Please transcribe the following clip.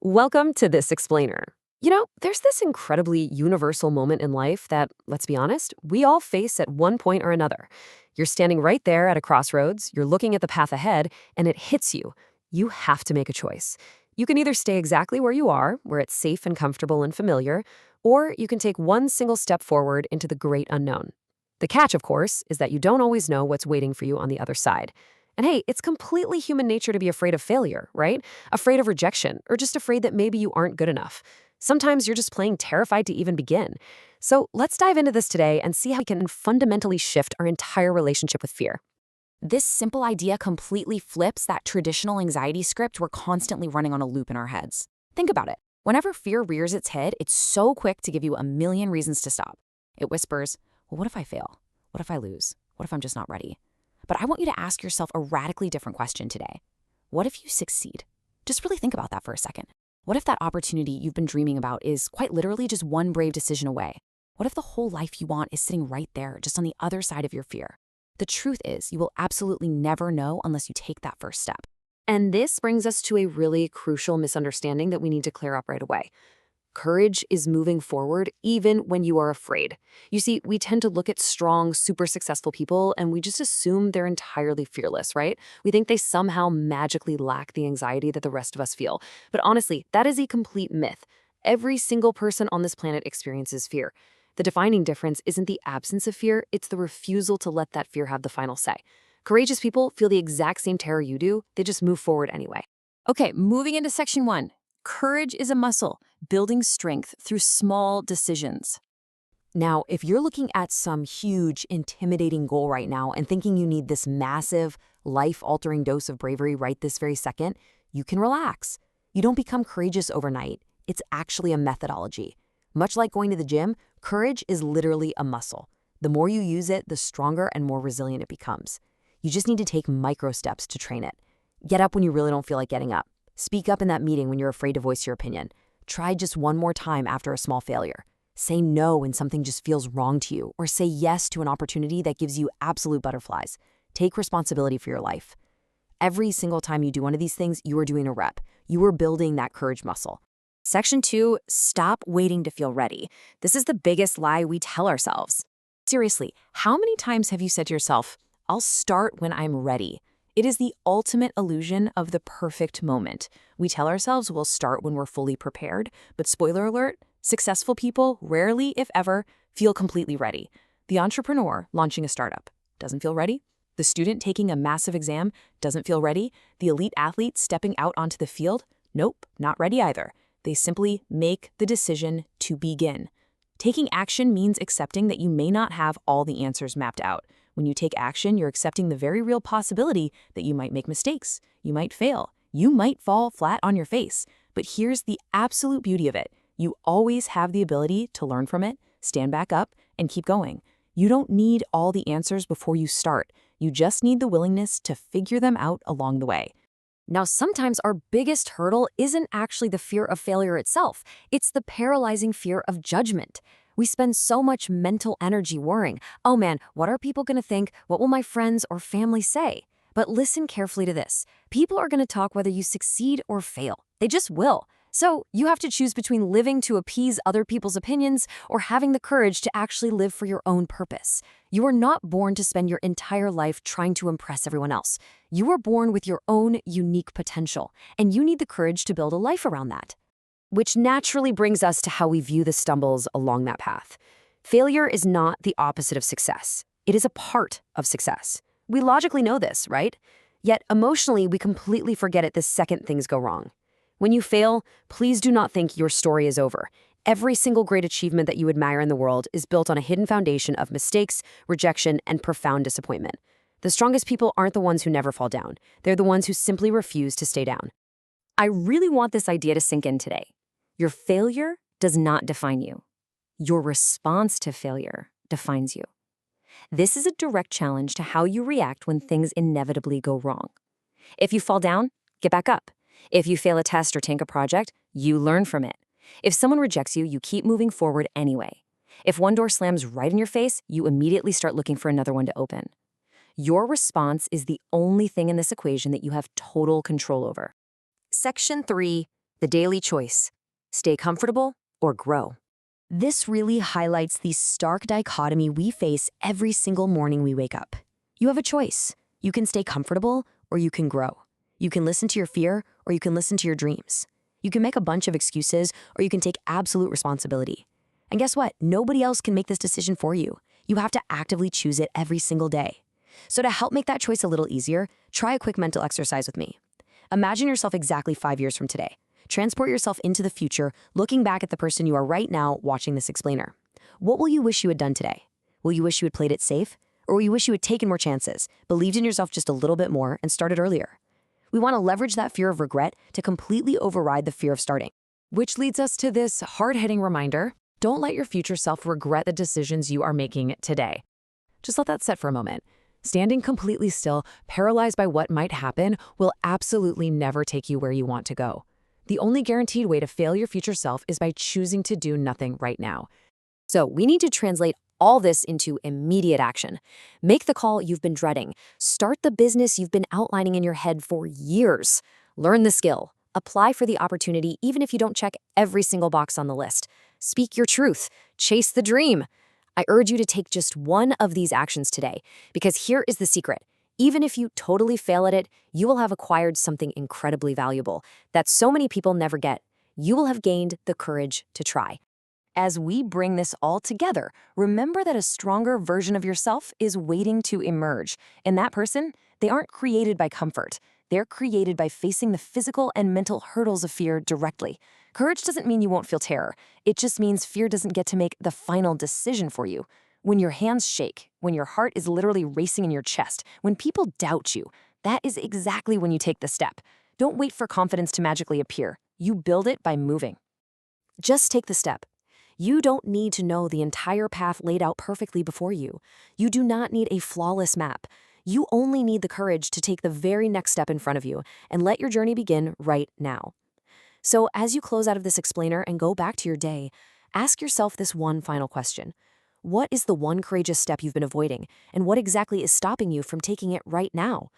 Welcome to this explainer. There's this incredibly universal moment in life that, let's be honest, we all face at one point or another. You're standing right there at a crossroads, you're looking at the path ahead, and it hits you. You have to make a choice. You can either stay exactly where you are, where it's safe and comfortable and familiar, or you can take one single step forward into the great unknown. The catch, of course, is that you don't always know what's waiting for you on the other side. And hey, it's completely human nature to be afraid of failure, right? Afraid of rejection, or just afraid that maybe you aren't good enough. Sometimes you're just plain terrified to even begin. So let's dive into this today and see how we can fundamentally shift our entire relationship with fear. This simple idea completely flips that traditional anxiety script we're constantly running on a loop in our heads. Think about it. Whenever fear rears its head, it's so quick to give you a million reasons to stop. It whispers, well, what if I fail? What if I lose? What if I'm just not ready? But I want you to ask yourself a radically different question today. What if you succeed? Just really think about that for a second. What if that opportunity you've been dreaming about is quite literally just one brave decision away? What if the whole life you want is sitting right there, just on the other side of your fear? The truth is, you will absolutely never know unless you take that first step. And this brings us to a really crucial misunderstanding that we need to clear up right away. Courage is moving forward even when you are afraid. You see, we tend to look at strong, super successful people and we just assume they're entirely fearless, right? We think they somehow magically lack the anxiety that the rest of us feel. But honestly, that is a complete myth. Every single person on this planet experiences fear. The defining difference isn't the absence of fear, it's the refusal to let that fear have the final say. Courageous people feel the exact same terror you do, they just move forward anyway. Okay, moving into section 1. Courage is a muscle, building strength through small decisions. Now, if you're looking at some huge, intimidating goal right now and thinking you need this massive, life-altering dose of bravery right this very second, you can relax. You don't become courageous overnight. It's actually a methodology. Much like going to the gym, courage is literally a muscle. The more you use it, the stronger and more resilient it becomes. You just need to take micro steps to train it. Get up when you really don't feel like getting up. Speak up in that meeting when you're afraid to voice your opinion. Try just one more time after a small failure. Say no when something just feels wrong to you, or say yes to an opportunity that gives you absolute butterflies. Take responsibility for your life. Every single time you do one of these things, you are doing a rep. You are building that courage muscle. Section 2, stop waiting to feel ready. This is the biggest lie we tell ourselves. Seriously, how many times have you said to yourself, I'll start when I'm ready? It is the ultimate illusion of the perfect moment. We tell ourselves we'll start when we're fully prepared, but spoiler alert, successful people rarely, if ever, feel completely ready. The entrepreneur launching a startup doesn't feel ready. The student taking a massive exam doesn't feel ready. The elite athlete stepping out onto the field, nope, not ready either. They simply make the decision to begin. Taking action means accepting that you may not have all the answers mapped out. When you take action, you're accepting the very real possibility that you might make mistakes, you might fail, you might fall flat on your face. But here's the absolute beauty of it. You always have the ability to learn from it, stand back up, and keep going. You don't need all the answers before you start. You just need the willingness to figure them out along the way. Now, sometimes our biggest hurdle isn't actually the fear of failure itself. It's the paralyzing fear of judgment. We spend so much mental energy worrying, oh man, what are people going to think? What will my friends or family say? But listen carefully to this. People are going to talk whether you succeed or fail. They just will. So you have to choose between living to appease other people's opinions or having the courage to actually live for your own purpose. You are not born to spend your entire life trying to impress everyone else. You were born with your own unique potential, and you need the courage to build a life around that. Which naturally brings us to how we view the stumbles along that path. Failure is not the opposite of success. It is a part of success. We logically know this, right? Yet emotionally, we completely forget it the second things go wrong. When you fail, please do not think your story is over. Every single great achievement that you admire in the world is built on a hidden foundation of mistakes, rejection, and profound disappointment. The strongest people aren't the ones who never fall down. They're the ones who simply refuse to stay down. I really want this idea to sink in today. Your failure does not define you. Your response to failure defines you. This is a direct challenge to how you react when things inevitably go wrong. If you fall down, get back up. If you fail a test or tank a project, you learn from it. If someone rejects you, you keep moving forward anyway. If one door slams right in your face, you immediately start looking for another one to open. Your response is the only thing in this equation that you have total control over. Section 3, The daily choice: stay comfortable or grow. This really highlights the stark dichotomy we face every single morning we wake up. You have a choice. You can stay comfortable or you can grow. You can listen to your fear or you can listen to your dreams. You can make a bunch of excuses or you can take absolute responsibility. And guess what? Nobody else can make this decision for you. You have to actively choose it every single day. So to help make that choice a little easier, try a quick mental exercise with me. Imagine yourself exactly 5 years from today. Transport yourself into the future, looking back at the person you are right now watching this explainer. What will you wish you had done today? Will you wish you had played it safe? Or will you wish you had taken more chances, believed in yourself just a little bit more, and started earlier? We want to leverage that fear of regret to completely override the fear of starting. Which leads us to this hard-hitting reminder: don't let your future self regret the decisions you are making today. Just let that sit for a moment. Standing completely still, paralyzed by what might happen, will absolutely never take you where you want to go. The only guaranteed way to fail your future self is by choosing to do nothing right now. So we need to translate all this into immediate action. Make the call you've been dreading. Start the business you've been outlining in your head for years. Learn the skill. Apply for the opportunity even if you don't check every single box on the list. Speak your truth. Chase the dream. I urge you to take just one of these actions today, because here is the secret. Even if you totally fail at it, you will have acquired something incredibly valuable that so many people never get. You will have gained the courage to try. As we bring this all together, remember that a stronger version of yourself is waiting to emerge. And that person, they aren't created by comfort. They're created by facing the physical and mental hurdles of fear directly. Courage doesn't mean you won't feel terror. It just means fear doesn't get to make the final decision for you. When your hands shake, when your heart is literally racing in your chest, when people doubt you, that is exactly when you take the step. Don't wait for confidence to magically appear. You build it by moving. Just take the step. You don't need to know the entire path laid out perfectly before you. You do not need a flawless map. You only need the courage to take the very next step in front of you and let your journey begin right now. So as you close out of this explainer and go back to your day, ask yourself this one final question. What is the one courageous step you've been avoiding, and what exactly is stopping you from taking it right now?